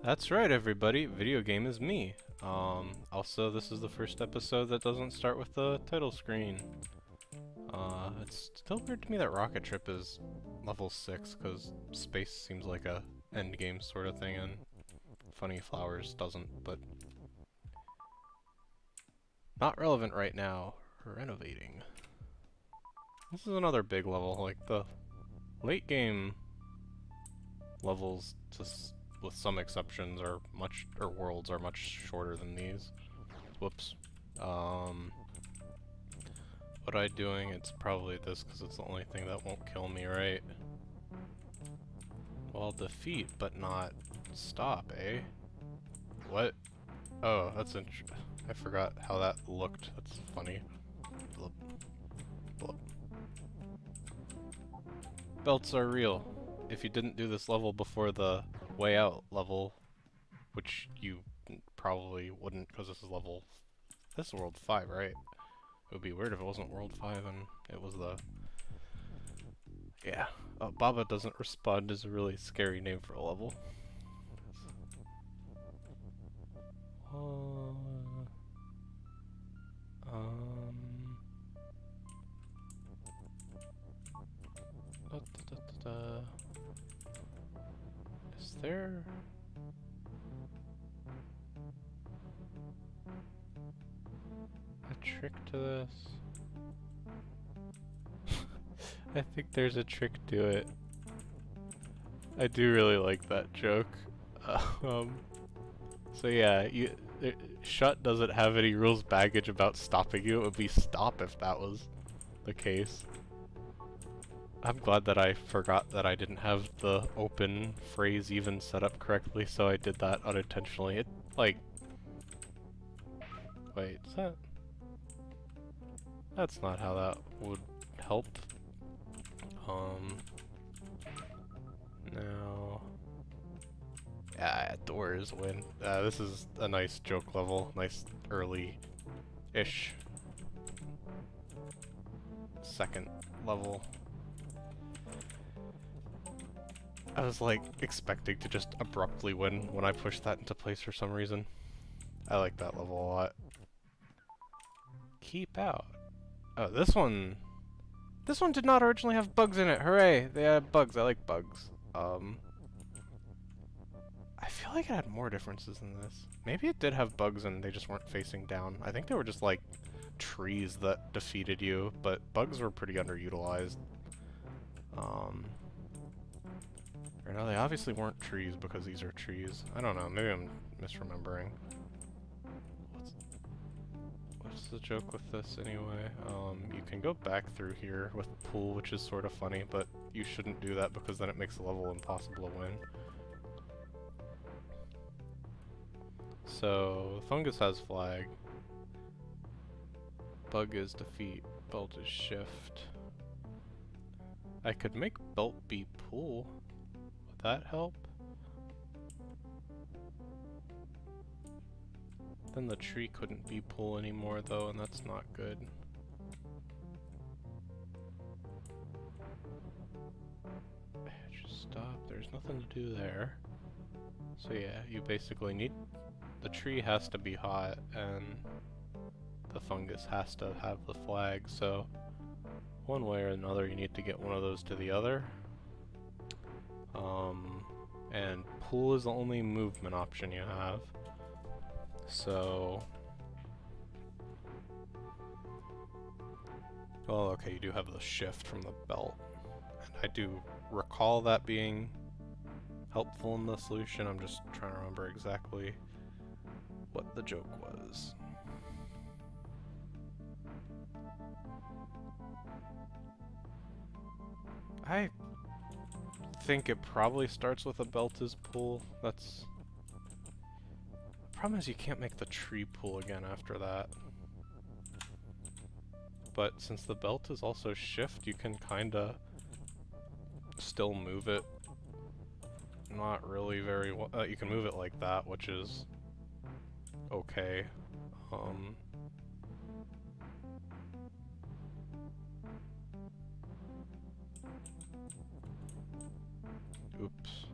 That's right, everybody. Video game is me. Also, this is the first episode that doesn't start with the title screen. It's still weird to me that Rocket Trip is level 6, because space seems like a endgame sort of thing, and Funny Flowers doesn't, but not relevant right now. Renovating. This is another big level, like the late game levels, just with some exceptions, worlds are much shorter than these. Whoops. What am I doing? It's probably this, because it's the only thing that won't kill me, right? Well, defeat, but not stop, eh? What? Oh, that's I forgot how that looked. That's funny. Blub. Blub. Belts are real. If you didn't do this level before the way out level, which you probably wouldn't, because this is World 5, right? It would be weird if it wasn't World 5 and it was the... Yeah. Baba doesn't respond is a really scary name for a level. Da, da, da, da, da. Is there... a trick to this? I think there's a trick to it. I do really like that joke. So yeah, Shut doesn't have any rules baggage about stopping you. It would be stop if that was the case. I'm glad that I forgot that I didn't have the open phrase even set up correctly, so I did that unintentionally. It, like... Wait, is that... That's not how that would help. Now... Yeah, doors win. This is a nice joke level. Nice early-ish second level. I was like expecting to just abruptly win when I pushed that into place for some reason. I like that level a lot. Keep out. Oh, this one did not originally have bugs in it. Hooray! They had bugs. I like bugs. I feel like it had more differences than this. Maybe it did have bugs and they just weren't facing down. I think they were just like trees that defeated you, but bugs were pretty underutilized. Or no, they obviously weren't trees because these are trees. I don't know, maybe I'm misremembering. What's the joke with this anyway? You can go back through here with pool, which is sort of funny, but you shouldn't do that because then it makes the level impossible to win. So, fungus has flag. Bug is defeat. Belt is shift. I could make belt be pool. Would that help? Then the tree couldn't be pool anymore though, and that's not good. Just stop. There's nothing to do there. So yeah, you basically need... The tree has to be hot, and the fungus has to have the flag, so one way or another you need to get one of those to the other. And pool is the only movement option you have. So... Well, okay, you do have the shift from the belt. And I do recall that being helpful in the solution. I'm just trying to remember exactly what the joke was. I think it probably starts with a belt as pool. That's... The problem is you can't make the tree pool again after that. But since the belt is also shift, you can kinda still move it. Not really very well. You can move it like that, which is okay. Oops.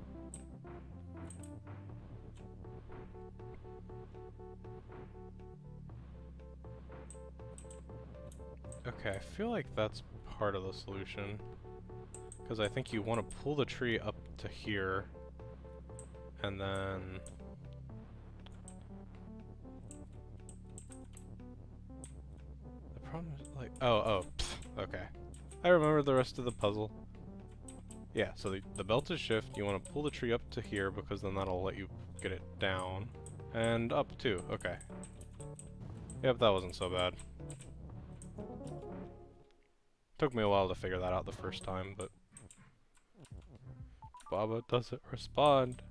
Okay, I feel like that's part of the solution. Because I think you want to pull the tree up to here, and then... The problem is, like... okay. I remember the rest of the puzzle. Yeah, so the belt is shift, you want to pull the tree up to here, because then that'll let you get it down. And up too, okay. Yep, that wasn't so bad. Took me a while to figure that out the first time, but... Baba doesn't respond.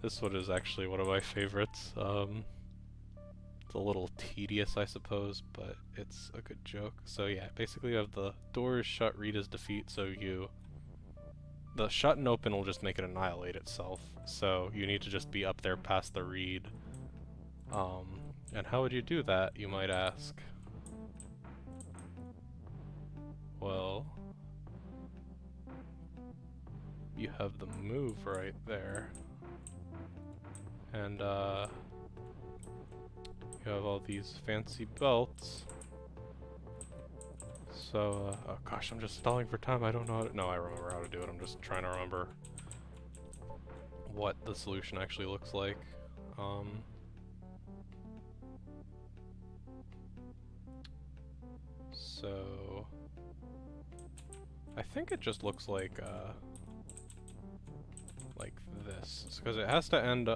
This one is actually one of my favorites. It's a little tedious, I suppose, but it's a good joke. So yeah, basically you have the doors shut, read as defeat, so the shut and open will just make it annihilate itself. So you need to just be up there past the read. And how would you do that, you might ask? Well... You have the move right there. And, you have all these fancy belts. So, oh gosh, I'm just stalling for time. I don't know how to... No, I remember how to do it. I'm just trying to remember what the solution actually looks like. So... I think it just looks like this. Because it has to end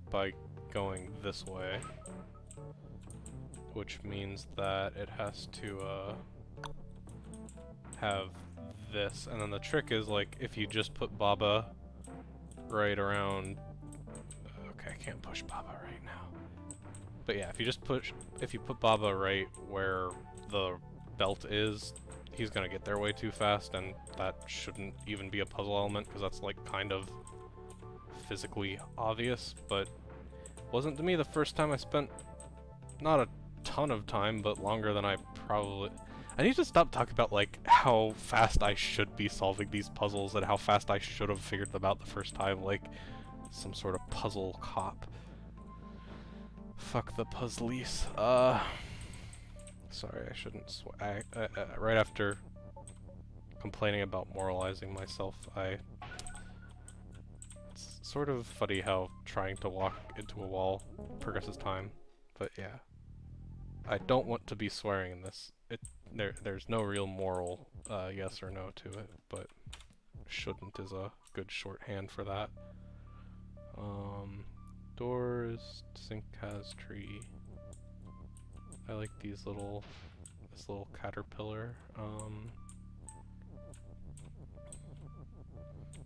by going this way. Which means that it has to have this, and then the trick is, like, if you just put Baba right around... Okay, I can't push Baba right now. But yeah, if you put Baba right where the belt is, he's gonna get there way too fast, and that shouldn't even be a puzzle element, because that's, like, kind of physically obvious, but wasn't to me the first time I spent not a ton of time, but longer than I probably... I need to stop talking about, like, how fast I should be solving these puzzles and how fast I should have figured them out the first time, like some sort of puzzle cop. Fuck the puzzlies. Sorry, I shouldn't right after complaining about moralizing myself, it's sort of funny how trying to walk into a wall progresses time, but yeah. I don't want to be swearing in this. There's no real moral yes or no to it, but shouldn't is a good shorthand for that. Doors, sink has tree. I like this little caterpillar.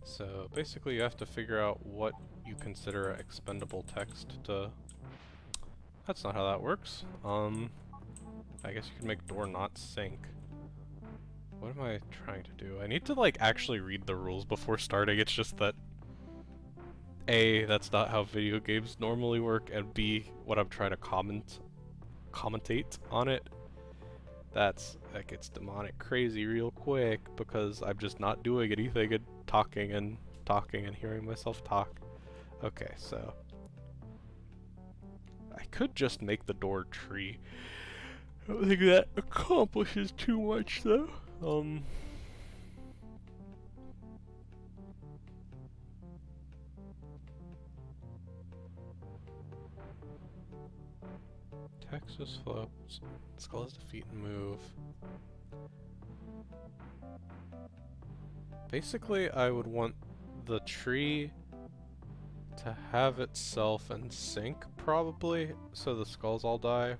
So basically you have to figure out what you consider expendable text to... That's not how that works. I guess you can make door not sink. What am I trying to do? I need to, like, actually read the rules before starting. It's just that A, that's not how video games normally work, and B, what I'm trying to commentate on it, that gets demonic crazy real quick, because I'm just not doing anything and talking and hearing myself talk. Okay, so... I could just make the door tree. I don't think that accomplishes too much, though. Texas flips. Skull is defeat and move. Basically, I would want the tree to have itself and sink, probably, so the skulls all die.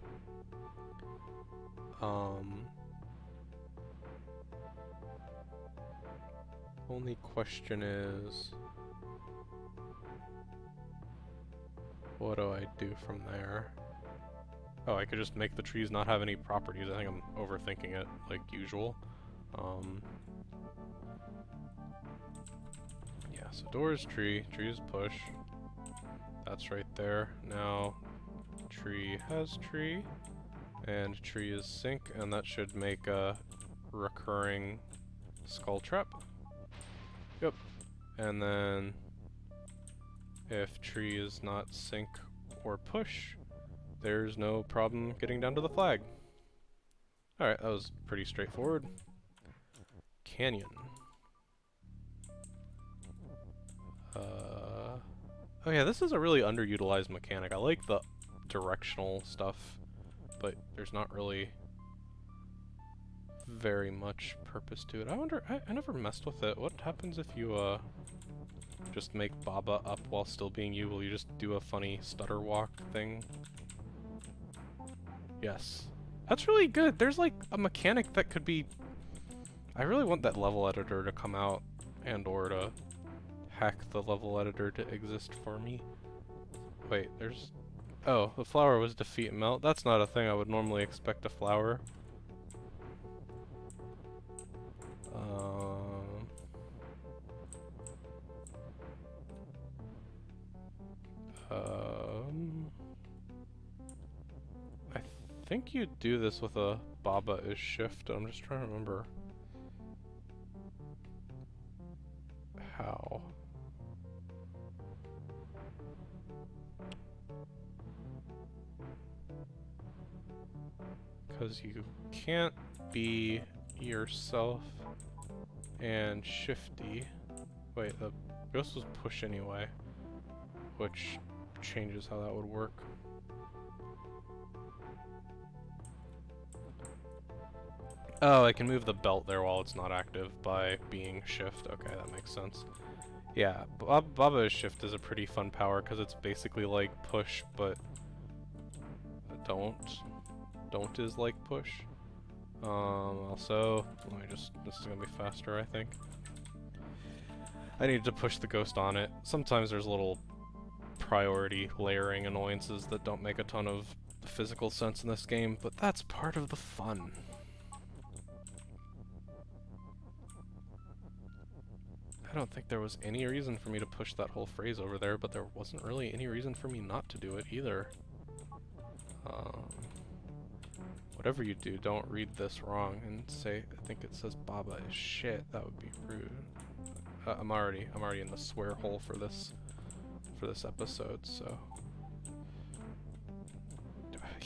Only question is, what do I do from there? Oh, I could just make the trees not have any properties. I think I'm overthinking it, like usual. Yeah, so door is tree, tree is push. That's right there. Now, tree has tree, and tree is sink, and that should make a recurring skull trap. Yep. And then, if tree is not sink or push, there's no problem getting down to the flag. Alright, that was pretty straightforward. Canyon. Oh yeah, this is a really underutilized mechanic. I like the directional stuff, but there's not really very much purpose to it. I wonder, I never messed with it. What happens if you, just make Baba up while still being you? Will you just do a funny stutter walk thing? Yes. That's really good. There's like a mechanic that could be... I really want that level editor to come out and or to hack the level editor to exist for me. Wait, there's... Oh, the flower was defeat and melt. That's not a thing I would normally expect a flower. I think you do this with a Baba is shift. I'm just trying to remember how. Because you can't be yourself and shifty. Wait, the ghost was push anyway, which changes how that would work. Oh, I can move the belt there while it's not active by being shift. Okay, that makes sense. Yeah, Baba's shift is a pretty fun power because it's basically like push, but don't is like push. Also, let me just, this is gonna be faster, I think. I need to push the ghost on it. Sometimes there's little priority layering annoyances that don't make a ton of physical sense in this game, but that's part of the fun. I don't think there was any reason for me to push that whole phrase over there, but there wasn't really any reason for me not to do it either. Whatever you do, don't read this wrong and say, I think it says Baba is shit. That would be rude. I'm already in the swear hole for this episode, so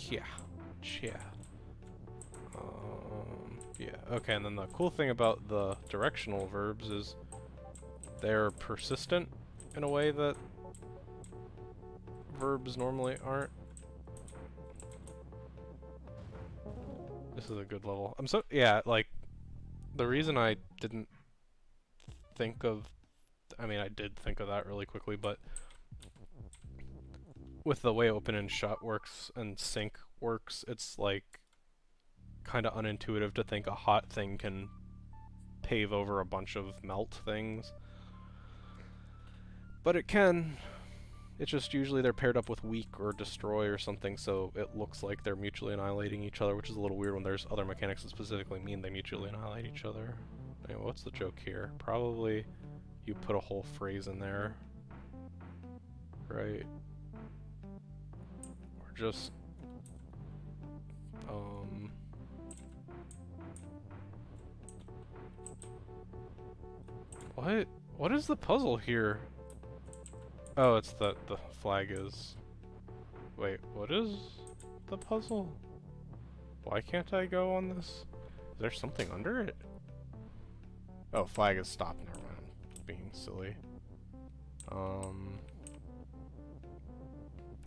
yeah. Yeah, okay, and then the cool thing about the directional verbs is they're persistent in a way that verbs normally aren't. This is a good level. Yeah, like, the reason I didn't think of, I mean, I did think of that really quickly, but with the way open and shut works and sync works, it's like kind of unintuitive to think a hot thing can pave over a bunch of melt things. But it can. It's just usually they're paired up with weak or destroy or something, so it looks like they're mutually annihilating each other, which is a little weird when there's other mechanics that specifically mean they mutually annihilate each other. Anyway, what's the joke here? Probably you put a whole phrase in there, right? Or just, What is the puzzle here? Oh, it's that the flag is... Wait, what is the puzzle? Why can't I go on this? Is there something under it? Oh, flag is stopped. Never mind. Being silly.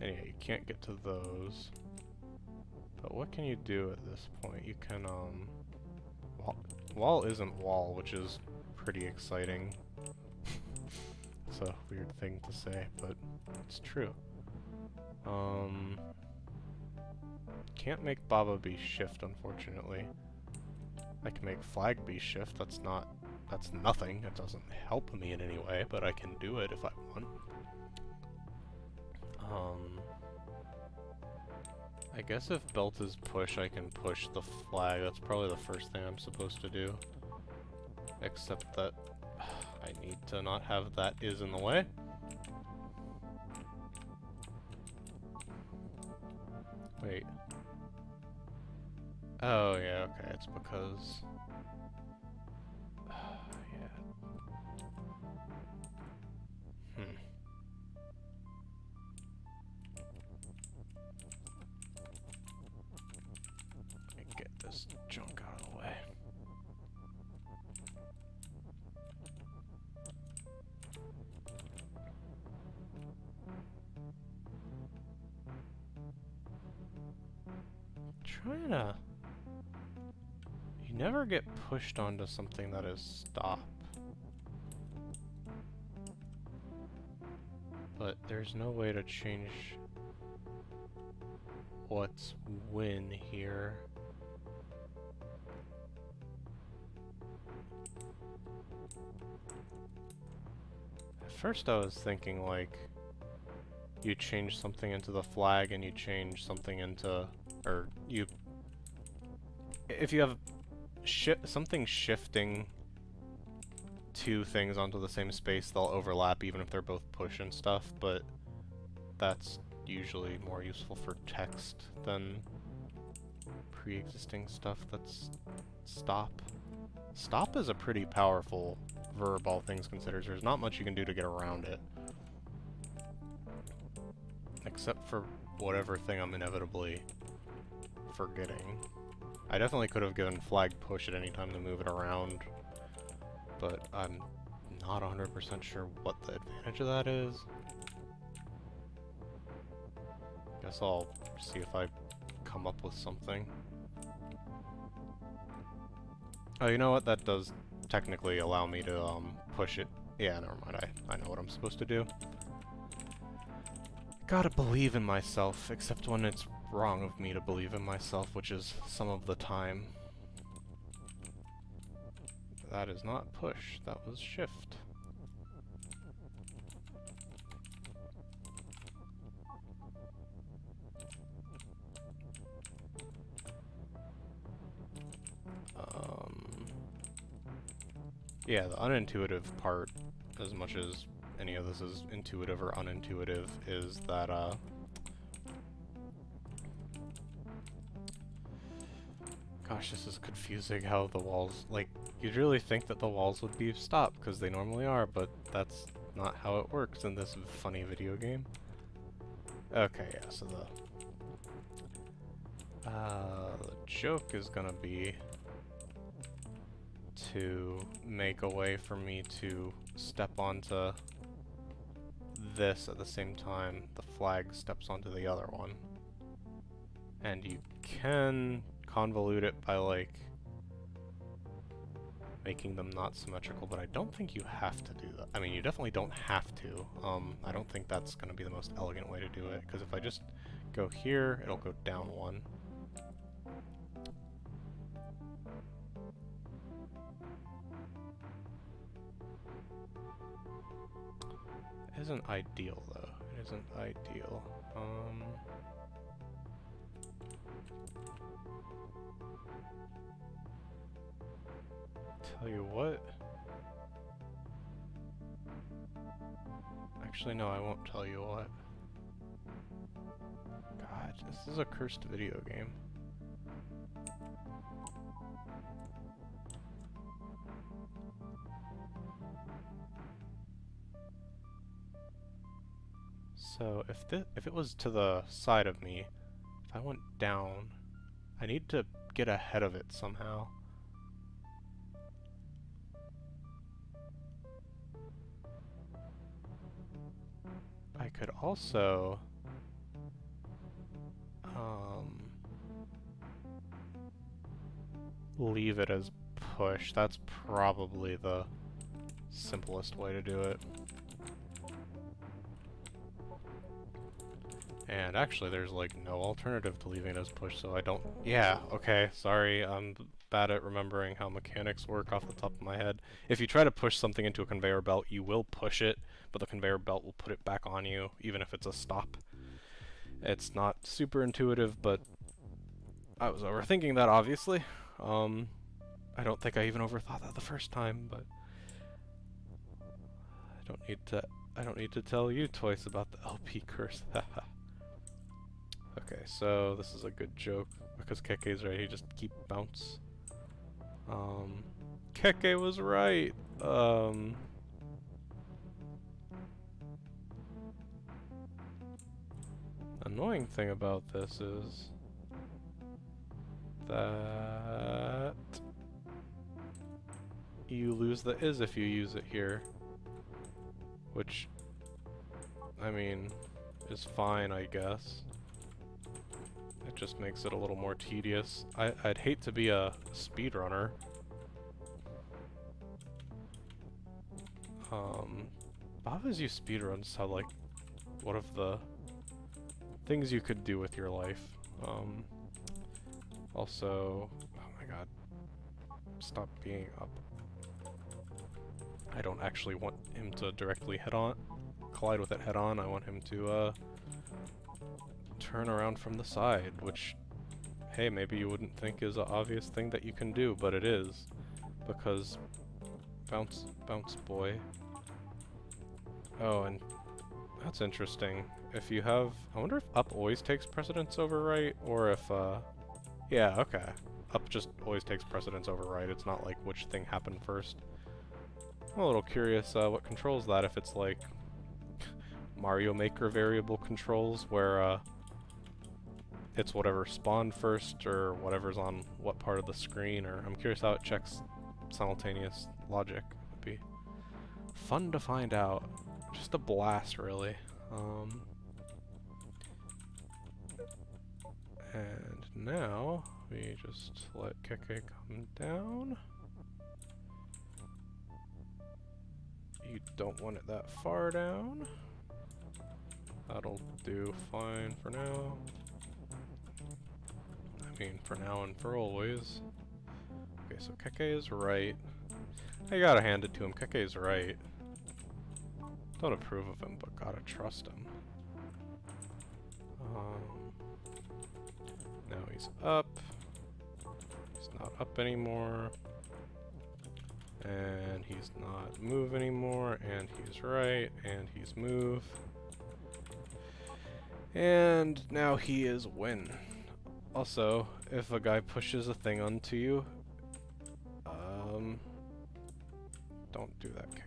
Anyway, you can't get to those. But what can you do at this point? You can, wall isn't wall, which is pretty exciting. It's a weird thing to say, but it's true. Can't make Baba be shift, unfortunately. I can make flag be shift, that's nothing. It doesn't help me in any way, but I can do it if I want. I guess if belt is push, I can push the flag. That's probably the first thing I'm supposed to do. Except that I need to not have that is in the way. Wait. Oh, yeah, okay, it's because... yeah. Let me get this joint trying to... You never get pushed onto something that is stop. But there's no way to change what's when here. At first I was thinking like you change something into the flag and you change something into, or you, if you have something shifting two things onto the same space, they'll overlap even if they're both push and stuff, but that's usually more useful for text than pre-existing stuff that's stop. Stop is a pretty powerful verb, all things considered. There's not much you can do to get around it. Except for whatever thing I'm inevitably forgetting. I definitely could have given flag push at any time to move it around, but I'm not 100% sure what the advantage of that is. Guess I'll see if I come up with something. Oh, you know what? That does technically allow me to push it. Yeah, never mind. I know what I'm supposed to do. Gotta believe in myself, except when it's wrong of me to believe in myself, which is some of the time. That is not push, that was shift. Yeah, the unintuitive part, as much as any of this is intuitive or unintuitive, is that, gosh, this is confusing how the walls, like, you'd really think that the walls would be stopped, because they normally are, but that's not how it works in this funny video game. Okay, yeah, so the joke is gonna be to make a way for me to step onto this at the same time the flag steps onto the other one. And you can convolute it by, like, making them not symmetrical, but I don't think you have to do that. I mean, you definitely don't have to. I don't think that's going to be the most elegant way to do it, because if I just go here, it'll go down one. It isn't ideal, though. It isn't ideal. Tell you what. Actually, no, I won't tell you what. God, this is a cursed video game. So if it was to the side of me, if I went down, I need to get ahead of it somehow. I could also leave it as push. That's probably the simplest way to do it. And actually, there's like no alternative to leaving it as push, so I don't... Yeah, okay, sorry, I'm bad at remembering how mechanics work off the top of my head. If you try to push something into a conveyor belt, you will push it, but the conveyor belt will put it back on you, even if it's a stop. It's not super intuitive, but I was overthinking that, obviously. I don't think I even overthought that the first time, but I don't need to tell you twice about the LP curse. Okay, so this is a good joke because Keke's right. He just keep bounce. Keke was right. Annoying thing about this is that you lose the is if you use it here, which, I mean, is fine, I guess. I It just makes it a little more tedious. I'd hate to be a speedrunner. Bava's You speedruns how, like, one of the things you could do with your life. Also, oh my god, stop being up. I don't actually want him to directly collide with it head on. I want him to, turn around from the side, which, hey, maybe you wouldn't think is an obvious thing that you can do, but it is. Because, bounce boy. Oh, and that's interesting. If you have, I wonder if up always takes precedence over right, or if, yeah, okay. Up just always takes precedence over right. It's not like which thing happened first. I'm a little curious what controls that, if it's like Mario Maker variable controls, where, it's whatever spawned first, or whatever's on what part of the screen, or I'm curious how it checks simultaneous logic. Would be fun to find out. Just a blast, really. And now, we just let Keke come down. You don't want it that far down. That'll do fine for now. I mean, for now and for always. Okay, so Keke is right. I gotta hand it to him, Keke is right. Don't approve of him, but gotta trust him. Now he's up. He's not up anymore. And he's not move anymore, and he's right, and he's move. And now he is win. Also, if a guy pushes a thing onto you, don't do that, Keke.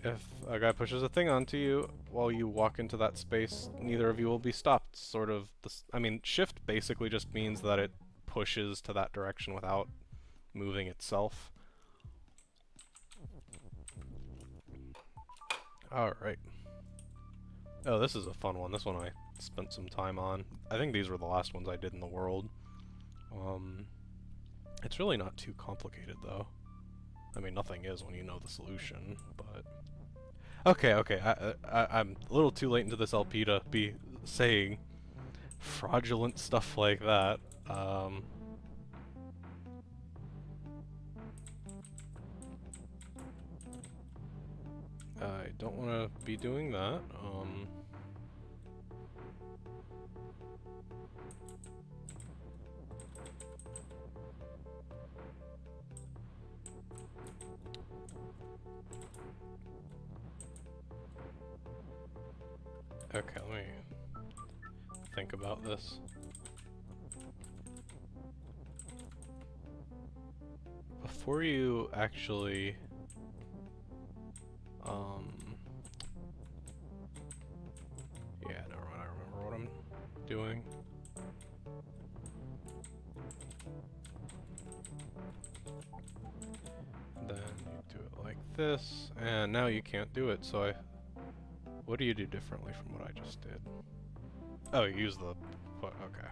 If a guy pushes a thing onto you while you walk into that space, neither of you will be stopped. Sort of, I mean, shift basically just means that it pushes to that direction without moving itself. Alright. Oh, this is a fun one. This one I spent some time on. I think these were the last ones I did in the world. It's really not too complicated, though. I mean, nothing is when you know the solution, but... Okay, I'm a little too late into this LP to be saying fraudulent stuff like that. I don't want to be doing that. Okay, let me think about this. Before you actually, yeah, never mind, I remember what I'm doing. Then you do it like this, and now you can't do it, so what do you do differently from what I just did? Oh, you use the foot, okay.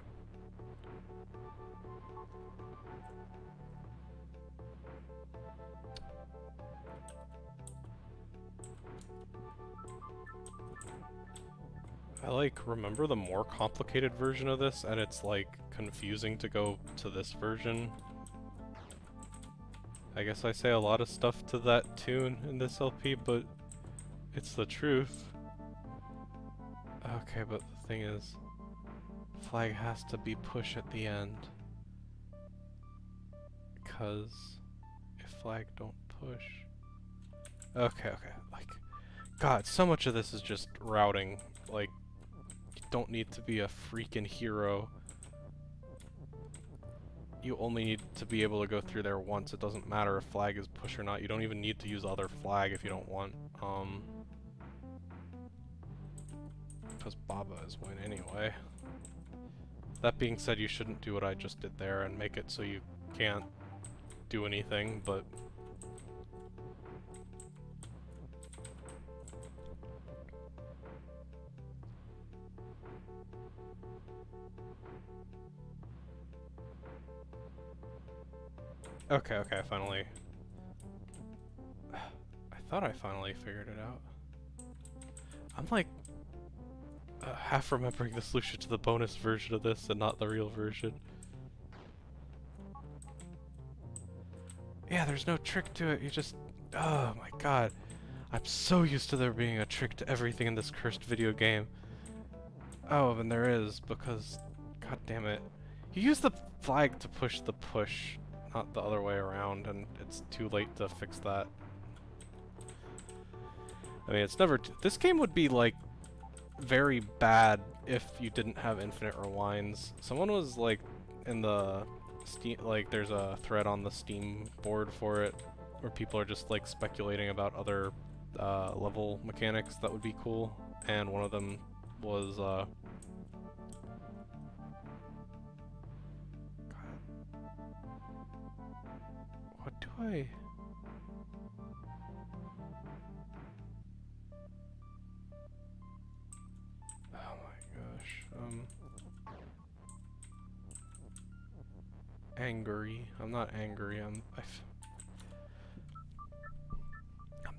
I remember the more complicated version of this, and it's confusing to go to this version. I guess I say a lot of stuff to that tune in this LP, but it's the truth. Okay, but the thing is, flag has to be push at the end. Because if flag don't push... Okay, God, so much of this is just routing. You don't need to be a freaking hero. You only need to be able to go through there once. It doesn't matter if flag is push or not. You don't even need to use other flag if you don't want. Because Baba is win anyway. That being said, you shouldn't do what I just did there and make it so you can't do anything, but... Okay, okay, I finally... I thought I finally figured it out. I'm like... half remembering the solution to the bonus version of this and not the real version. Yeah, there's no trick to it, you just... Oh my god. I'm so used to there being a trick to everything in this cursed video game. Oh, and there is, because... God damn it. You use the flag to push the push, not the other way around, and it's too late to fix that. I mean, it's never... This game would be, like, very bad if you didn't have infinite rewinds. Someone was, like, in the... Steam, like, there's a thread on the Steam board for it, where people are just, like, speculating about other level mechanics that would be cool, and one of them was, God. What do I... Oh my gosh, angry. I'm not angry, I'm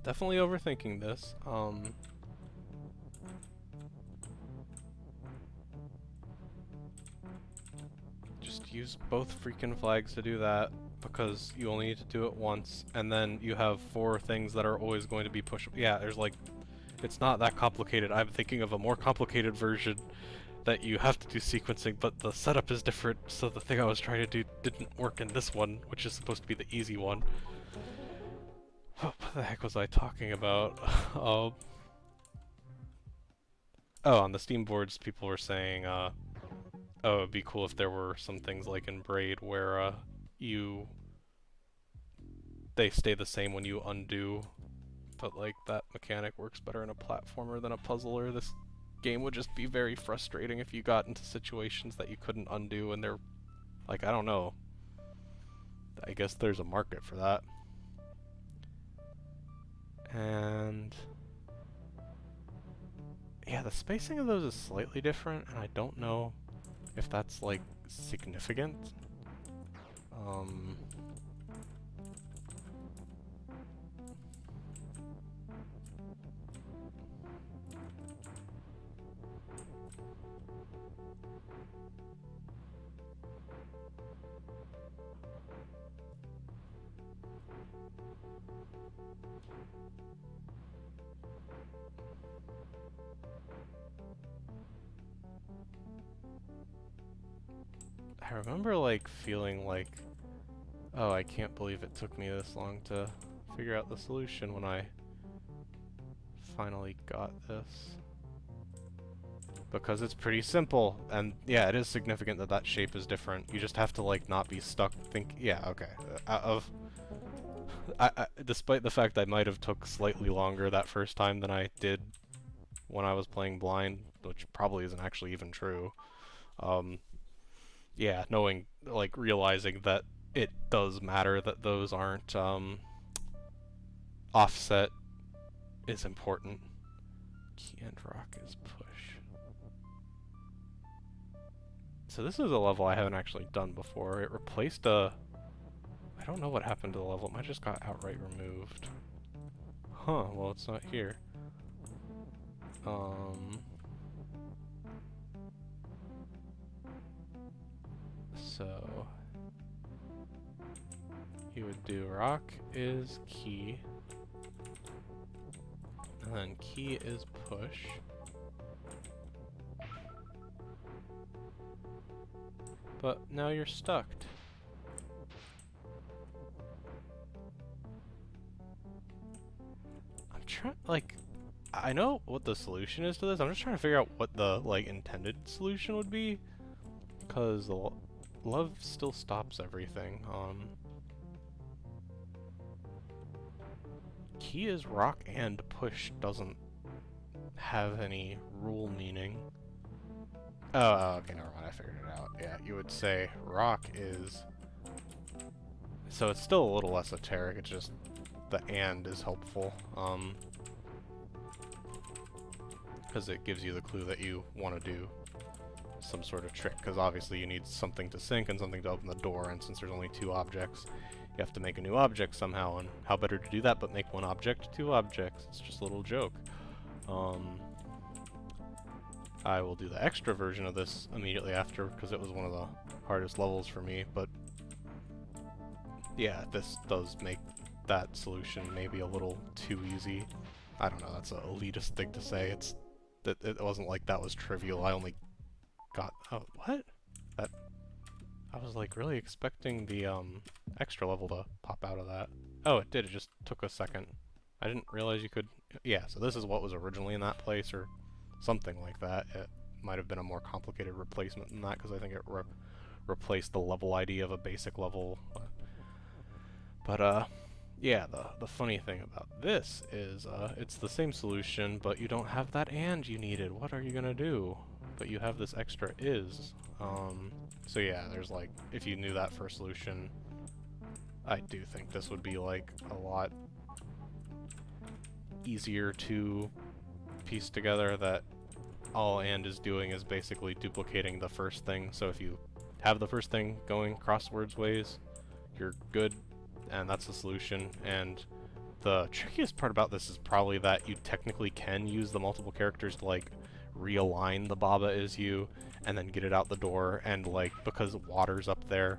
definitely overthinking this. Just use both freaking flags to do that, because you only need to do it once, and then you have 4 things that are always going to be pushable. Yeah, there's like, it's not that complicated. I'm thinking of a more complicated version that you have to do sequencing, but the setup is different, so the thing I was trying to do didn't work in this one, which is supposed to be the easy one. What the heck was I talking about? Oh, on the Steam boards, people were saying, oh, it'd be cool if there were some things like in Braid where, they stay the same when you undo, but like that mechanic works better in a platformer than a puzzler. This game would just be very frustrating if you got into situations that you couldn't undo, and they're, like, I don't know. I guess there's a market for that. And yeah, the spacing of those is slightly different, and I don't know if that's, like, significant. I remember, like, feeling like, oh, I can't believe it took me this long to figure out the solution when I finally got this. Because it's pretty simple, and yeah, it is significant that that shape is different. You just have to, like, not be stuck yeah, okay. Despite the fact I might have took slightly longer that first time than I did when I was playing blind, which probably isn't actually even true. Yeah, knowing, like, realizing that it does matter that those aren't, offset is important. Key and rock is push. So this is a level I haven't actually done before. It replaced a... I don't know what happened to the level. It might have just got outright removed. Huh, well, it's not here. So you would do rock is key, and then key is push. But now you're stuck. I'm trying, like, I know what the solution is to this. I'm just trying to figure out what the, like, intended solution would be, because the love still stops everything. Key is rock and push doesn't have any rule meaning. Oh, okay, never mind, I figured it out. Yeah, you would say rock is... So it's still a little esoteric, it's just the and is helpful. Because it gives you the clue that you want to do some sort of trick, because obviously you need something to sync and something to open the door, and since there's only 2 objects, you have to make a new object somehow, and how better to do that but make one object, two objects. It's just a little joke. I will do the extra version of this immediately after, because it was one of the hardest levels for me, but yeah, this does make that solution maybe a little too easy. I don't know, that's an elitist thing to say. It wasn't like that was trivial. I only got... Oh, what? That... I was like really expecting the extra level to pop out of that. Oh, it did. It just took a second. I didn't realize you could... Yeah, so this is what was originally in that place, or something like that. It might have been a more complicated replacement than that, because I think it replaced the level ID of a basic level. But yeah, the funny thing about this is it's the same solution, but you don't have that and you needed. What are you gonna do? But you have this extra is. So yeah, there's like, if you knew that first solution, I do think this would be like a lot easier to piece together, that all and is doing is basically duplicating the first thing. So if you have the first thing going crosswords ways, you're good, and that's the solution. And the trickiest part about this is probably that you technically can use the multiple characters to like realign the Baba is you and then get it out the door, and like because water's up there,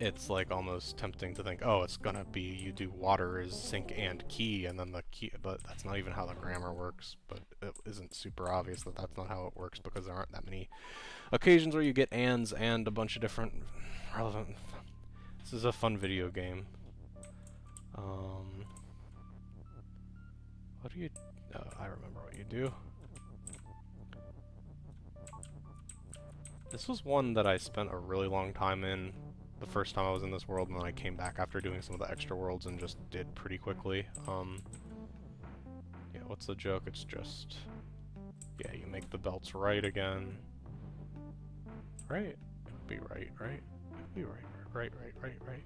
it's like almost tempting to think, oh, it's gonna be you do water is sink and key, and then the key, but that's not even how the grammar works. But it isn't super obvious that that's not how it works, because there aren't that many occasions where you get ands and a bunch of different relevant... This is a fun video game. What do you... Oh, I remember what you do. This was one that I spent a really long time in the first time I was in this world, and then I came back after doing some of the extra worlds and just did pretty quickly. Yeah, what's the joke? It's just... Yeah, you make the belts right again. Right? It'll be right, right? It'll be right, right, right, right, right.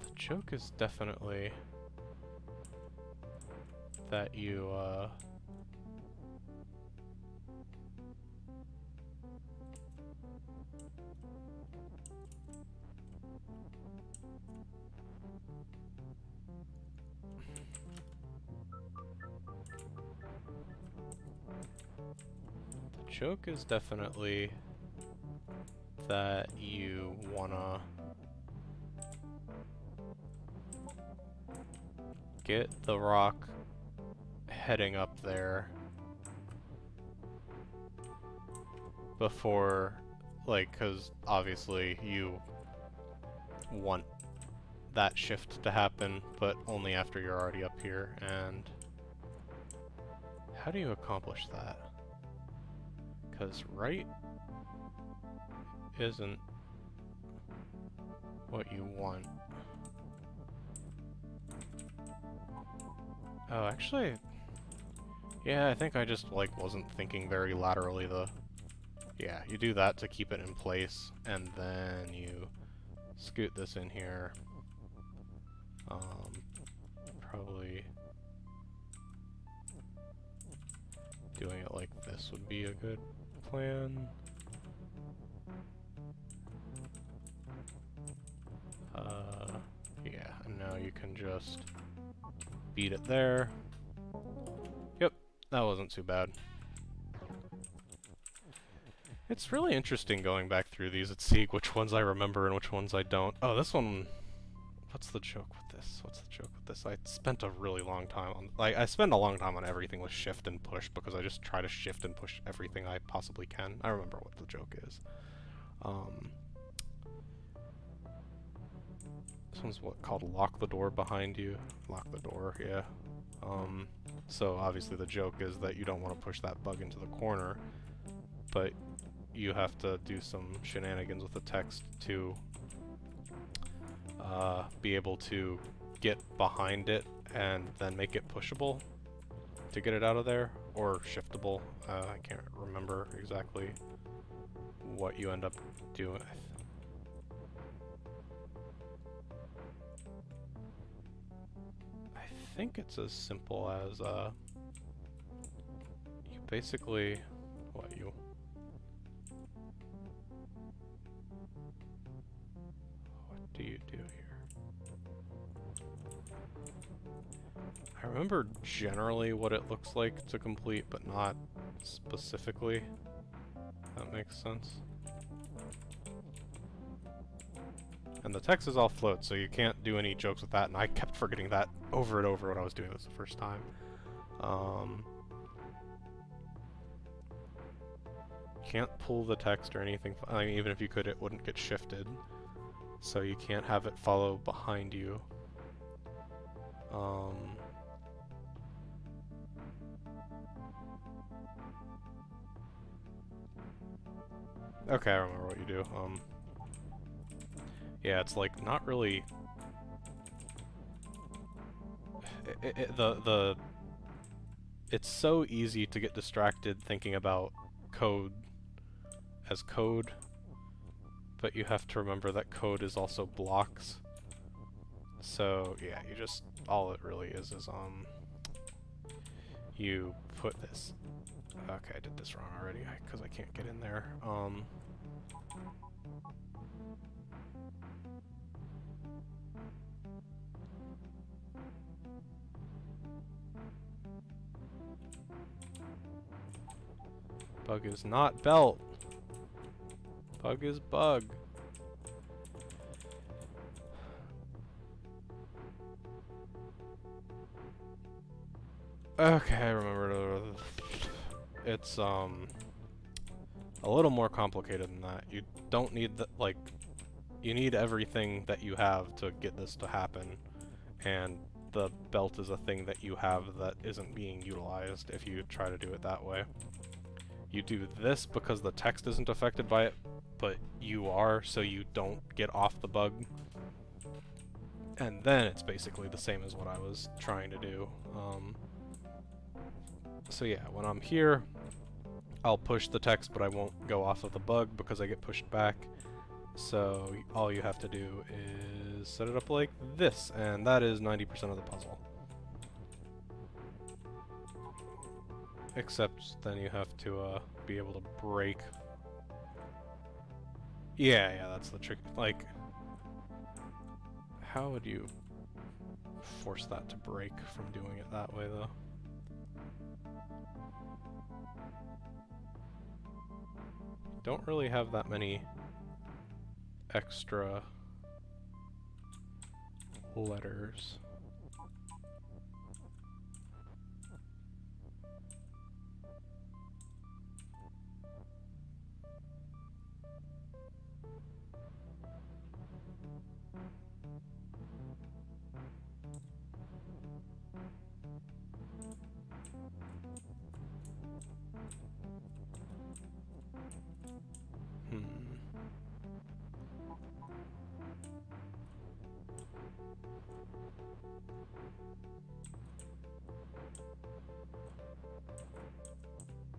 The joke is definitely that you, the joke is definitely that you wanna get the rock heading up there before, like, because obviously you want that shift to happen, but only after you're already up here. And how do you accomplish that? Because right isn't what you want. Oh, actually, yeah, I think I just, like, wasn't thinking very laterally. Yeah, you do that to keep it in place, and then you scoot this in here. Probably doing it like this would be a good plan. Yeah, and now you can just beat it there. Yep, that wasn't too bad. It's really interesting going back through these and seeing which ones I remember and which ones I don't. Oh, this one... What's the joke with this? What's the joke with this? I spent a really long time on... Like, I spend a long time on everything with shift and push, because I just try to shift and push everything I possibly can. I remember what the joke is. This one's what, called lock the door behind you? Lock the door, yeah. So obviously the joke is that you don't want to push that bug into the corner, but you have to do some shenanigans with the text to be able to get behind it and then make it pushable to get it out of there, or shiftable. I can't remember exactly what you end up doing. I think it's as simple as basically, what you... What do you do here? I remember generally what it looks like to complete, but not specifically. That makes sense. And the text is all float, so you can't do any jokes with that, and I kept forgetting that over and over when I was doing this the first time. Can't pull the text or anything. I mean, even if you could, it wouldn't get shifted. So you can't have it follow behind you. Okay, I remember what you do. Yeah, it's like not really... It's so easy to get distracted thinking about code as code, but you have to remember that code is also blocks. So yeah, you just, all it really is you put this, okay, I did this wrong already because I can't get in there. Bug is not belt. Bug is bug. Okay, I remember. It's a little more complicated than that. You don't need the, like, you need everything that you have to get this to happen, and the belt is a thing that you have that isn't being utilized if you try to do it that way. You do this because the text isn't affected by it, but you are, so you don't get off the bug. And then it's basically the same as what I was trying to do. So yeah, when I'm here, I'll push the text, but I won't go off of the bug because I get pushed back. So all you have to do is set it up like this, and that is 90% of the puzzle. Except then you have to be able to break. Yeah, that's the trick. Like, how would you force that to break from doing it that way, though? Don't really have that many extra letters.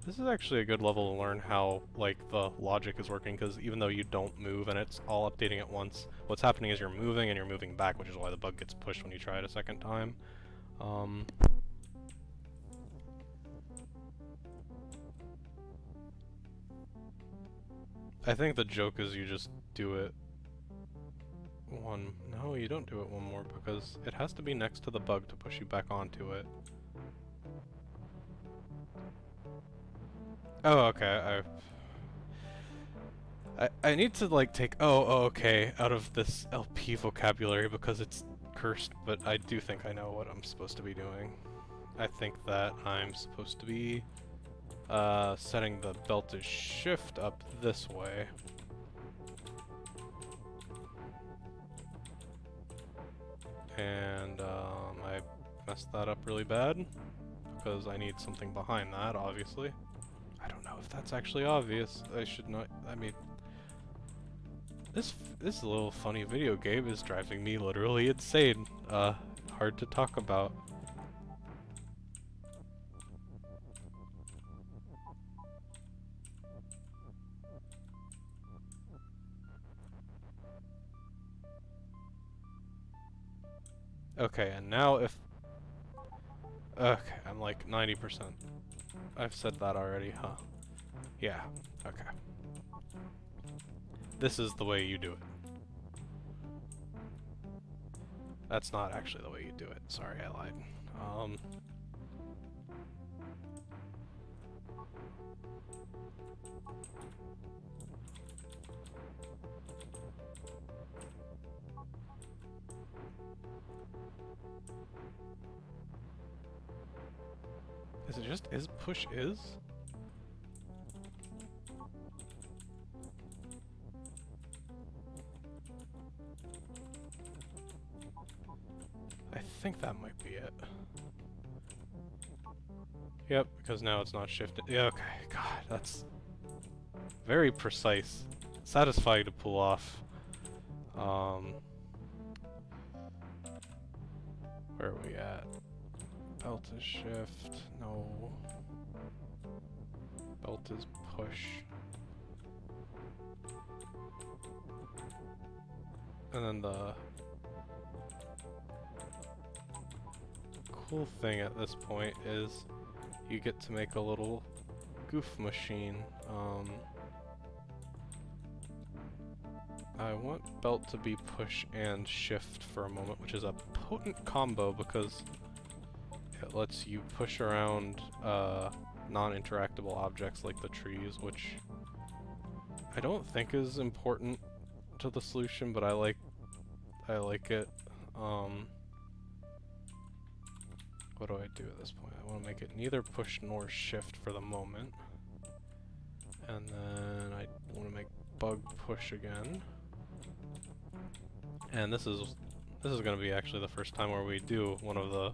This is actually a good level to learn how, like, the logic is working, because even though you don't move and it's all updating at once, what's happening is you're moving and you're moving back, which is why the bug gets pushed when you try it a second time. I think the joke is you just do it one... No, you don't do it one more, because it has to be next to the bug to push you back onto it. Oh, okay, I need to, like, take okay out of this LP vocabulary because it's cursed, but I do think I know what I'm supposed to be doing. I think that I'm supposed to be setting the belt to shift up this way. And I messed that up really bad because I need something behind that, obviously. I don't know if that's actually obvious. I should not, I mean... This little funny video game is driving me literally insane. Hard to talk about. Okay, and now if... Okay, I'm like 90%. I've said that already, huh? Yeah, okay. This is the way you do it. That's not actually the way you do it. Sorry, I lied. Is it just is push is? I think that might be it. Yep, because now it's not shifted. Yeah, okay, God, that's very precise. Satisfying to pull off. Where are we at? Belt is shift, no. Belt is push. And then the cool thing at this point is you get to make a little goof machine. I want belt to be push and shift for a moment, which is a potent combo because it lets you push around non-interactable objects like the trees, which I don't think is important to the solution, but I like it. What do I do at this point? I want to make it neither push nor shift for the moment. And then I want to make bug push again. And this is going to be actually the first time where we do one of the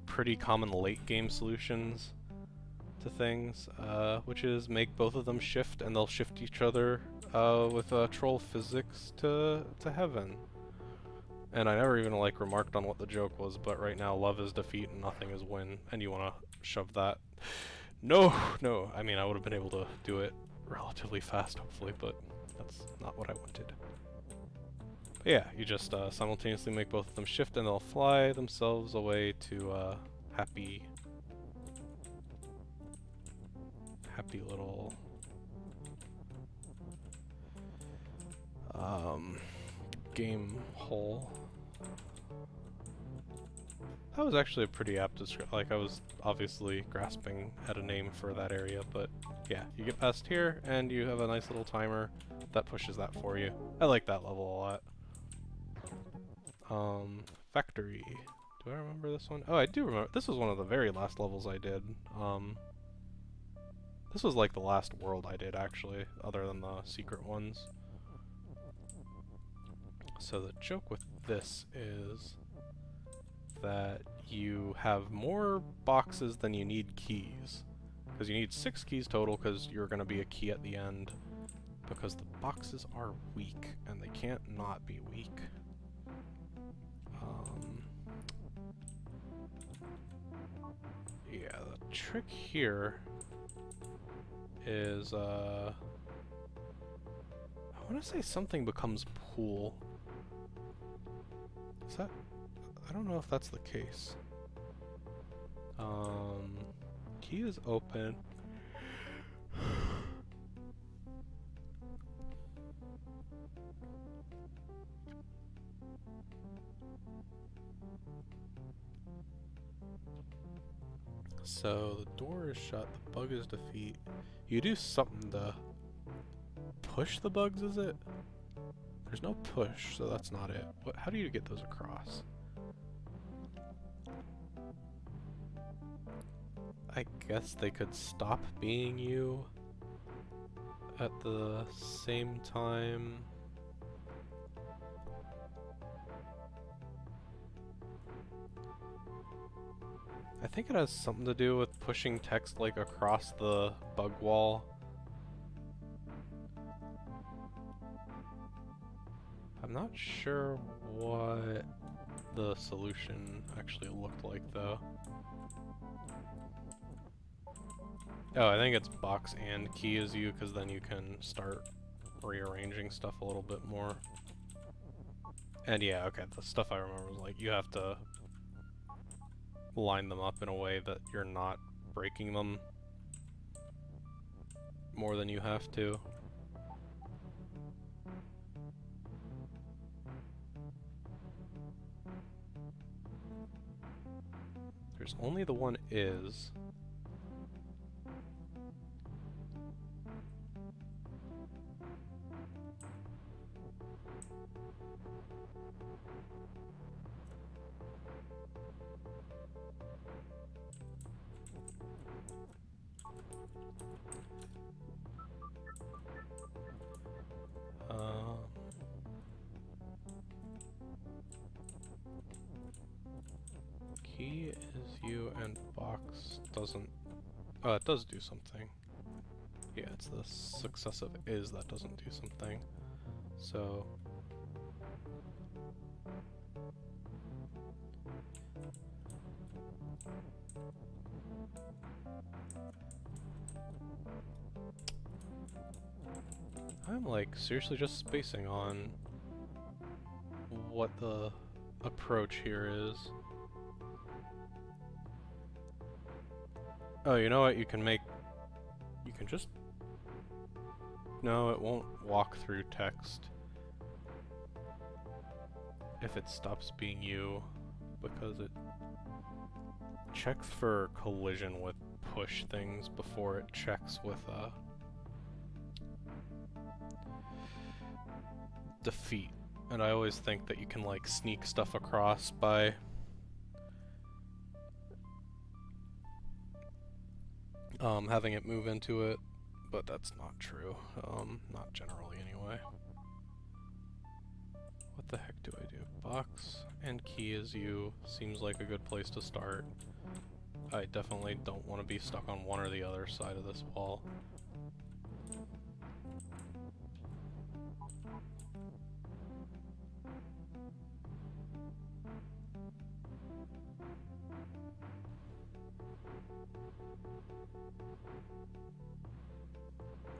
pretty common late game solutions to things, which is make both of them shift, and they'll shift each other with troll physics to heaven. And I never even like remarked on what the joke was, but right now love is defeat and nothing is win, and you want to shove that. No, no. I mean, I would have been able to do it relatively fast, hopefully, but that's not what I wanted. But yeah, you just simultaneously make both of them shift, and they'll fly themselves away to happy little game hole. That was actually a pretty apt description. Like, I was obviously grasping at a name for that area, but yeah, you get past here and you have a nice little timer that pushes that for you. I like that level a lot. Factory. Do I remember this one? Oh, I do remember. This was one of the very last levels I did. This was like the last world I did, actually, other than the secret ones. So the joke with this is that you have more boxes than you need keys. Because you need 6 keys total, because you're going to be a key at the end. Because the boxes are weak, and they can't not be weak. Yeah, the trick here is, I want to say something becomes pool. Is that... I don't know if that's the case. Key is open. So the door is shut, the bug is defeat. You do something to push the bugs, is it? There's no push, so that's not it. What? How do you get those across? I guess they could stop being you at the same time. I think it has something to do with pushing text like across the bug wall. I'm not sure what the solution actually looked like though. Oh, I think it's box and key is you, because then you can start rearranging stuff a little bit more. And yeah, okay, the stuff I remember was like you have to line them up in a way that you're not breaking them more than you have to. There's only the one is. Key is you and box doesn't... Oh, it does do something. Yeah, it's the successive is that doesn't do something. So... I'm like seriously just spacing on what the approach here is. Oh, you know what? You can just... No, it won't walk through text if it stops being you, because it checks for collision with push things before it checks with defeat. And I always think that you can like sneak stuff across by having it move into it, but that's not true. Not generally anyway. What the heck do I do? Box and key is you seems like a good place to start. I definitely don't want to be stuck on one or the other side of this wall.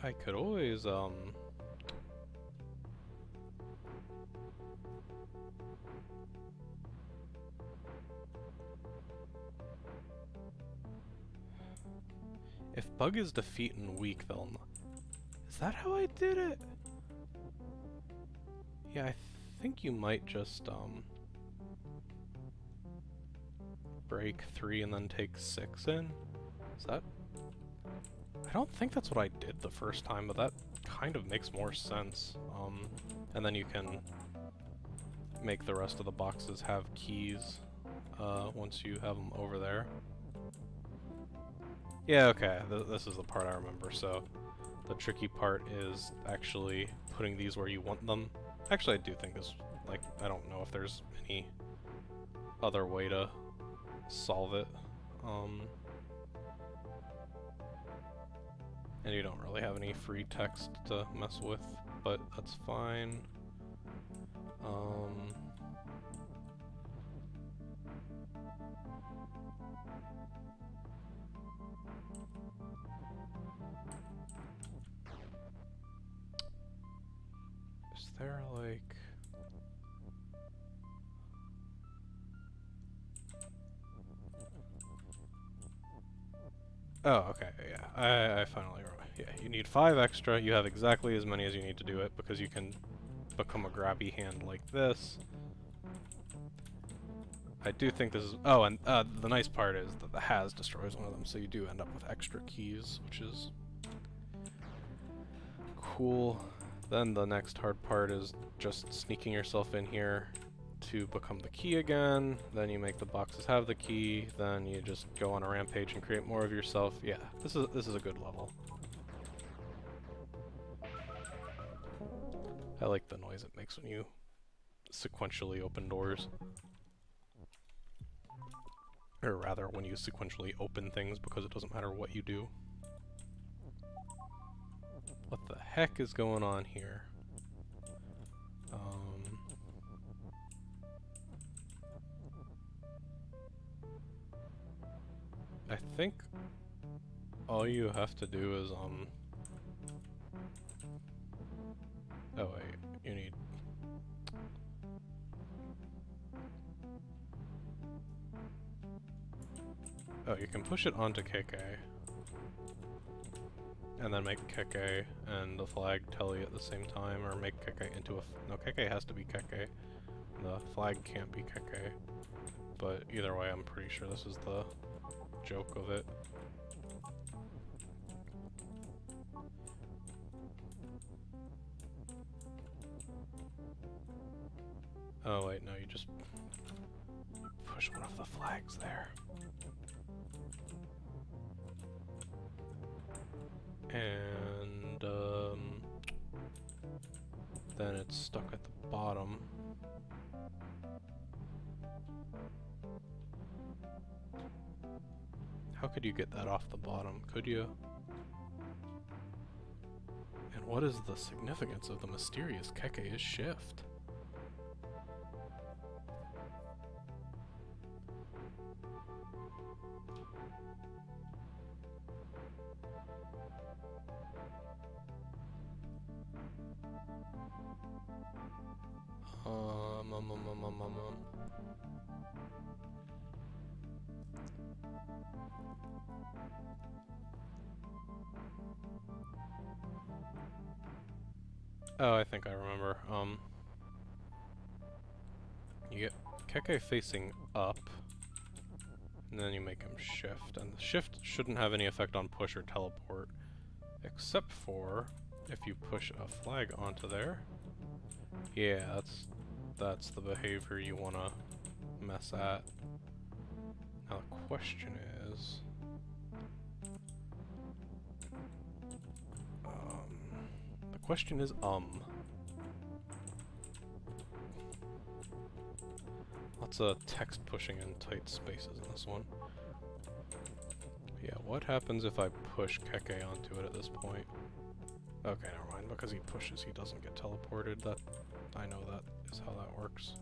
I could always, if bug is defeat and weak, they'll... Is that how I did it? Yeah, I think you might just, break 3 and then take 6 in? Is that... I don't think that's what I did the first time, but that kind of makes more sense. And then you can make the rest of the boxes have keys, once you have them over there. Yeah, okay, this is the part I remember, so the tricky part is actually putting these where you want them. Actually, I do think this, like, I don't know if there's any other way to solve it. And you don't really have any free text to mess with, but that's fine. Is there like... Oh, okay, yeah, I finally remember. Yeah, you need 5 extra. You have exactly as many as you need to do it, because you can become a grabby hand like this. I do think this is... Oh, and the nice part is that the has destroys one of them, so you do end up with extra keys, which is cool. Then the next hard part is just sneaking yourself in here to become the key again. Then you make the boxes have the key. Then you just go on a rampage and create more of yourself. Yeah, this is a good level. I like the noise it makes when you sequentially open doors. Or rather, when you sequentially open things, because it doesn't matter what you do. What the heck is going on here? I think all you have to do is, oh wait, you need... Oh you can push it onto KK. And then make KK and the flag telly at the same time, or make KK into a... no, KK has to be KK. The flag can't be KK. But either way, I'm pretty sure this is the joke of it. Oh wait, no, you just push one of the flags there. And then it's stuck at the bottom. How could you get that off the bottom? Could you? And what is the significance of the mysterious Keke's shift? Oh, I think I remember. You get Keke facing up, and then you make him shift, and the shift shouldn't have any effect on push or teleport, except for if you push a flag onto there. Yeah, that's the behavior you want to mess at. Now the question is... the question is, lots of text pushing in tight spaces in this one. Yeah, what happens if I push Keke onto it at this point? Okay, never mind, because he pushes, he doesn't get teleported. That, I know that is how that works.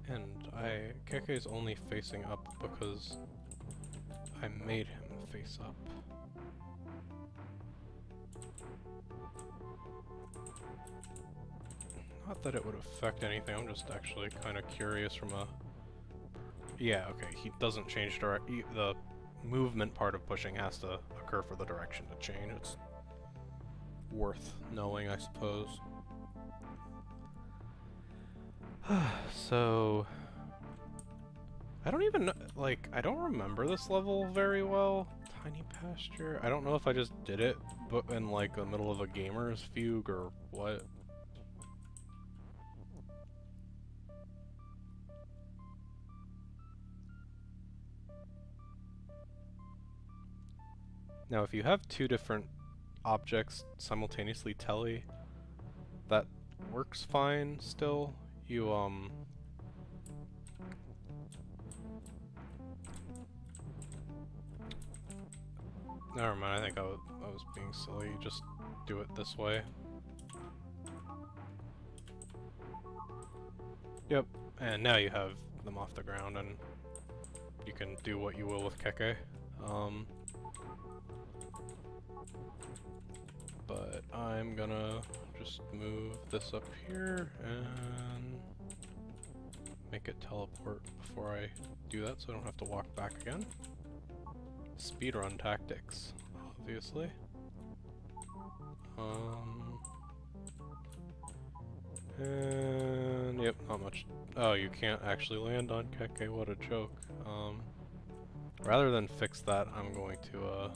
And Keke's only facing up because I made him face up. Not that it would affect anything, I'm just actually kind of curious from a... Yeah, okay, he doesn't change the movement part of pushing has to occur for the direction to change. It's worth knowing, I suppose. So... I don't even know, like, I don't remember this level very well. Tiny Pasture? I don't know if I just did it but in, like, the middle of a gamer's fugue or what. Now, if you have two different objects simultaneously telly, that works fine still. You, never mind, I think I was being silly. You just do it this way. Yep, and now you have them off the ground and you can do what you will with Keke. But I'm gonna just move this up here and make it teleport before I do that so I don't have to walk back again. Speedrun tactics, obviously. And yep, not much. Oh, you can't actually land on Keke, what a joke. Rather than fix that, I'm going to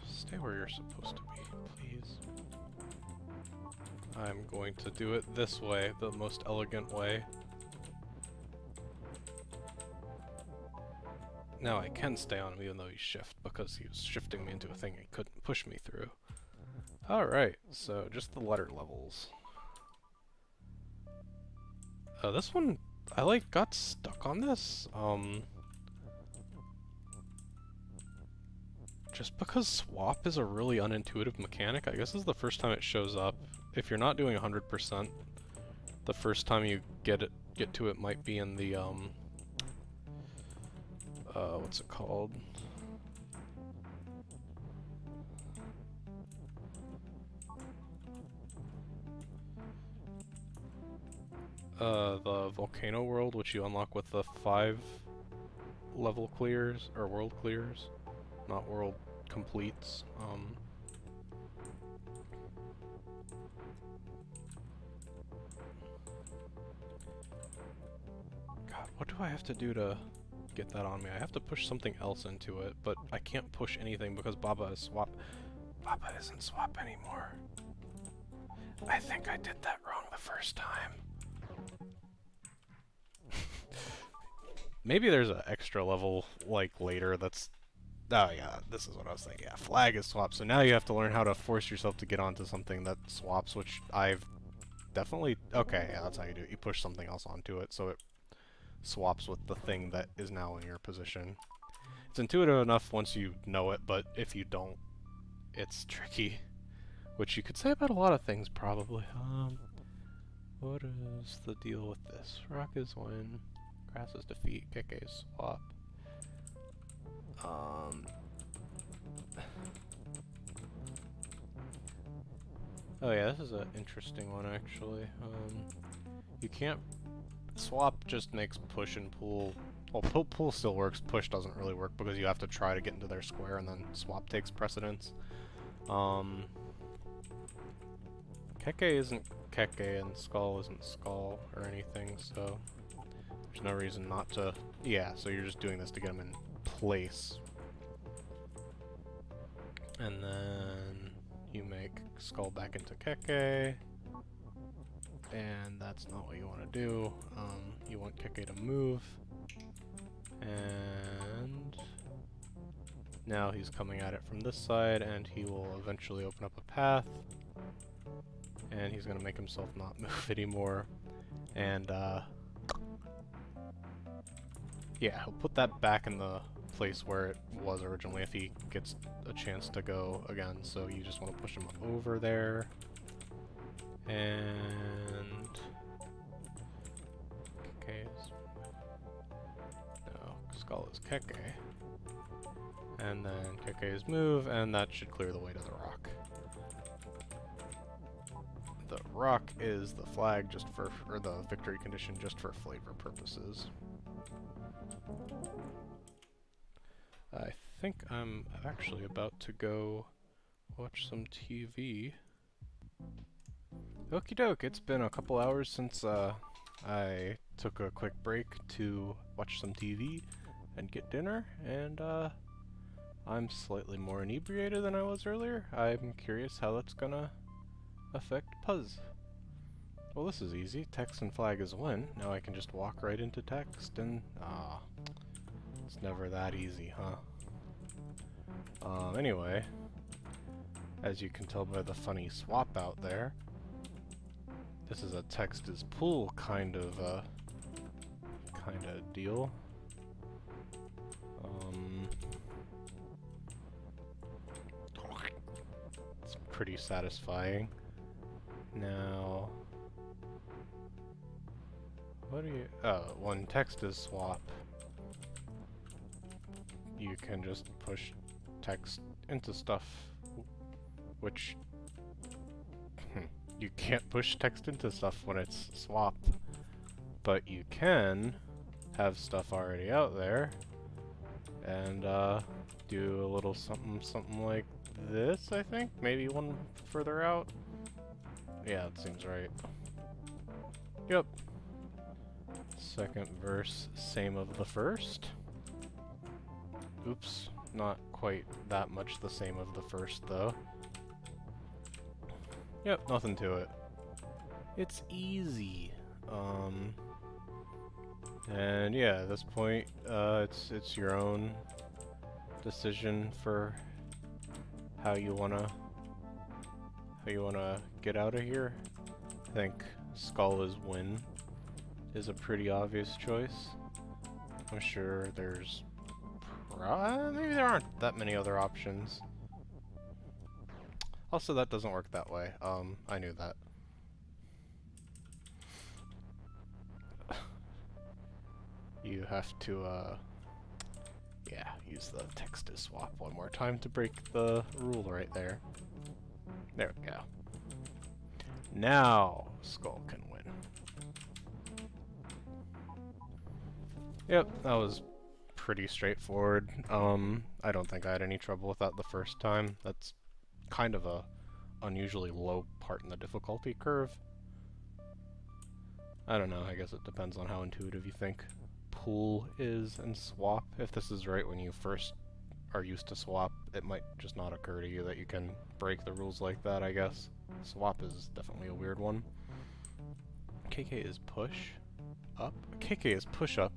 stay where you're supposed to be, please. I'm going to do it this way, the most elegant way. Now I can stay on him even though he's shift, because he was shifting me into a thing he couldn't push me through. Alright, so just the letter levels. This one, I like got stuck on this. Just because swap is a really unintuitive mechanic, I guess this is the first time it shows up. If you're not doing 100%, the first time you get to it might be in the what's it called? The volcano world, which you unlock with the 5 level clears, or world clears, not world completes. God, what do I have to do to get that on me? I have to push something else into it, but I can't push anything because Baba is swap. Baba isn't swap anymore. I think I did that wrong the first time. Maybe there's an extra level, like, later that's... Oh yeah, this is what I was thinking. Yeah, flag is swap, so now you have to learn how to force yourself to get onto something that swaps, which I've definitely... Okay, yeah, that's how you do it. You push something else onto it, so it swaps with the thing that is now in your position. It's intuitive enough once you know it, but if you don't, it's tricky. Which you could say about a lot of things, probably. What is the deal with this? Rock is win. Grass is defeat. Keke is swap. Oh yeah, this is an interesting one actually. You can't... Swap just makes push and pull... Well, pull still works, push doesn't really work because you have to try to get into their square and then swap takes precedence. Keke isn't Keke and Skull isn't Skull or anything, so there's no reason not to... Yeah, so you're just doing this to get them in place. And then you make Skull back into Keke, and that's not what you want to do. You want Keke to move, and now he's coming at it from this side, and he will eventually open up a path, and he's going to make himself not move anymore, and yeah, he'll put that back in the place where it was originally if he gets a chance to go again, so you just want to push him over there, and Keke's... No, Skull is Keke, and then Keke's move, and that should clear the way to the rock. The rock is the flag just for, or the victory condition just for flavor purposes. I think I'm actually about to go watch some TV. Okie doke, it's been a couple hours since I took a quick break to watch some TV and get dinner, and I'm slightly more inebriated than I was earlier. I'm curious how that's gonna affect Puzz. Well, this is easy. Text and flag is win. Now I can just walk right into text and... it's never that easy, huh? Anyway, as you can tell by the funny swap out there, this is a text is pull kind of deal. It's pretty satisfying. Now, what do you... Oh, when text is swap, you can just push text into stuff, which you can't push text into stuff when it's swap, but you can have stuff already out there and do a little something like this, I think? Maybe one further out? Yeah, it seems right. Yep. Second verse, same of the first. Oops, not quite that much the same of the first, though. Yep, nothing to it. It's easy. And yeah, at this point, it's your own decision for how you wanna get out of here. I think Skull is win is a pretty obvious choice. I'm sure there's Maybe there aren't that many other options. Also, that doesn't work that way. I knew that. You have to, yeah, use the text to swap one more time to break the rule right there. There we go. Now, Skull can win. Yep, that was pretty straightforward. I don't think I had any trouble with that the first time. That's kind of a unusually low part in the difficulty curve. I don't know, I guess it depends on how intuitive you think pool is and swap. If this is right when you first are used to swap, it might just not occur to you that you can break the rules like that, I guess. Swap is definitely a weird one. KK is push up. KK is push up.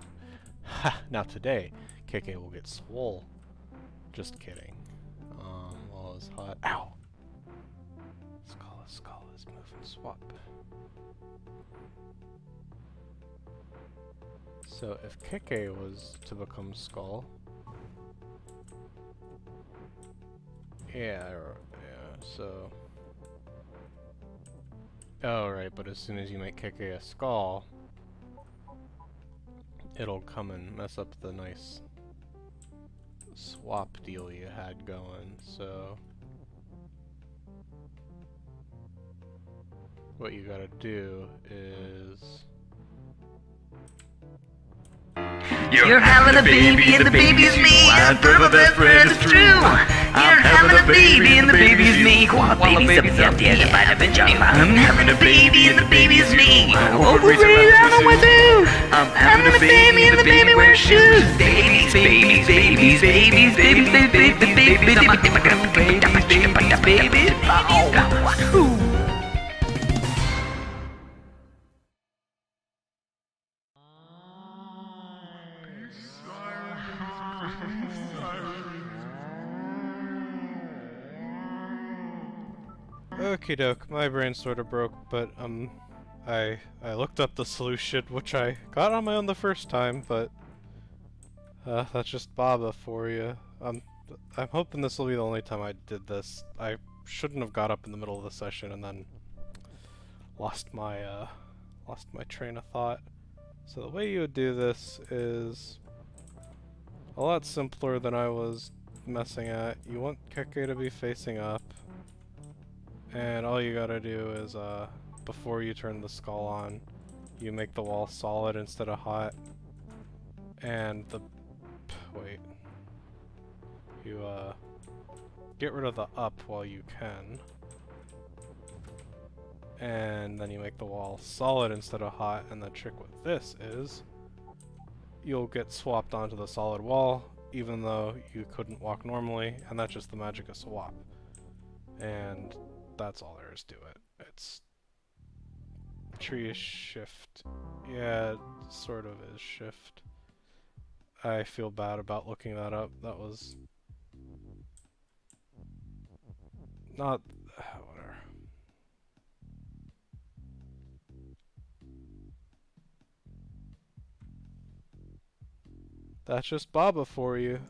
Ha! Now today, KK will get swole. Just kidding. While it's hot. Ow! Skull is move and swap. So if KK was to become Skull, yeah, so. Oh, right, but as soon as you make KK a Skull, it'll come and mess up the nice swap deal you had going, so. What you gotta do is. You're having a baby and the baby's me. I'm the best friend, it's true. You're having a baby and the baby's me. While the baby's up there to find a pajama. I'm having a baby and the baby's me. Oh, baby, I don't know what to do. I'm having a baby and the baby wears shoes. Babies, babies, babies, babies, babies, babies, babies, babies, babies, babies, babies. Okie doke, my brain sort of broke, but I looked up the solution, which I got on my own the first time, but that's just Baba for you. I'm hoping this will be the only time I did this. I shouldn't have got up in the middle of the session and then lost my train of thought. So the way you would do this is a lot simpler than I was messing at. You want Keke to be facing up. And all you gotta do is, before you turn the skull on, you make the wall solid instead of hot. And wait. You, get rid of the up while you can. And then you make the wall solid instead of hot, and the trick with this is, you'll get swapped onto the solid wall, even though you couldn't walk normally, and that's just the magic of swap. And that's all there is to it. It's tree shift. Yeah, it sort of is shift. I feel bad about looking that up. That was not whatever. That's just Baba for you.